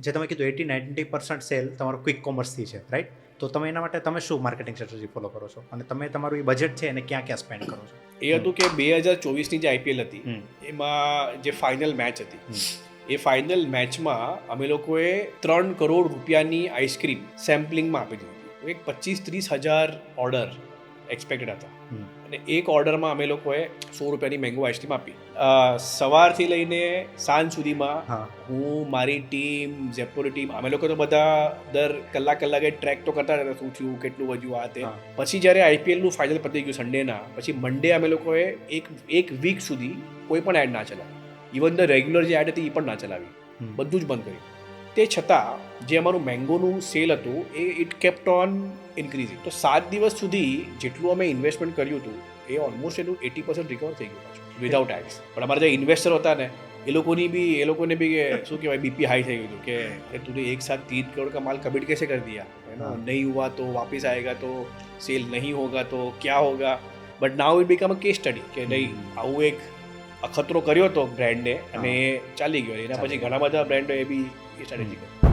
જે તમે કીધું 80-90% સેલ તમારો ક્વિક કોમર્સથી છે, રાઈટ? તો તમે એના માટે તમે શું માર્કેટિંગ સ્ટ્રેટેજી ફોલો કરો છો અને તમે તમારું એ બજેટ છે એને ક્યાં ક્યાં સ્પેન્ડ કરો છો? એ હતું કે 2024ની જે આઈપીએલ હતી એમાં જે ફાઇનલ મેચ હતી એ ફાઇનલ મેચમાં અમે લોકોએ 3 કરોડ રૂપિયાની આઈસ્ક્રીમ સેમ્પલિંગમાં આપી દીધી. એક 25-30 હજાર ઓર્ડર એક્સપેક્ટેડ હતા અને એક ઓર્ડરમાં અમે લોકોએ 100 રૂપિયાની મેંગો આઈસ્ક્રીમ આપી. સવારથી લઈને સાંજ સુધીમાં હું, મારી ટીમ, ઝેપ્ટોની ટીમ, અમે લોકો તો બધા દર કલાકે ટ્રેક તો કરતા હતા, શું થયું, કેટલું વધ્યું, આ તે. પછી જ્યારે આઈપીએલનું ફાઇનલ પતી ગયું સન્ડેના, પછી મંડે અમે લોકોએ એક વીક સુધી કોઈ પણ એડ ના ચલાવી. ઇવન ધ રેગ્યુલર જે એડ હતી એ પણ ના ચલાવી, બધું જ બંધ કર્યું. તે છતાં જે અમારું મેંગોનું સેલ હતું એ ઇટ કેપ્ટ ઓન ઇન્ક્રીઝિંગ. તો 7 દિવસ સુધી જેટલું અમે ઇન્વેસ્ટમેન્ટ કર્યું હતું એ ઓલમોસ્ટ એનું 80% રિકવર થઈ ગયું પાછું વિધાઉટ એડ્સ. પણ અમારા જે ઇન્વેસ્ટર હતા ને એ લોકોને બી શું કહેવાય, બીપી હાઈ થઈ ગયું કે તુને એક સાથ 3 કરોડ का माल कमिट कैसे कर दिया, है ना, नहीं हुआ तो वापस आएगा, तो सेल नहीं होगा तो क्या होगा. But now it become a case study કે નહીં, આવું એક અખતરો કર્યો હતો બ્રાન્ડે અને ચાલી ગયો. એના પછી ઘણા બધા બ્રાન્ડો એ બી એ સ્ટ્રેટેજી કરી.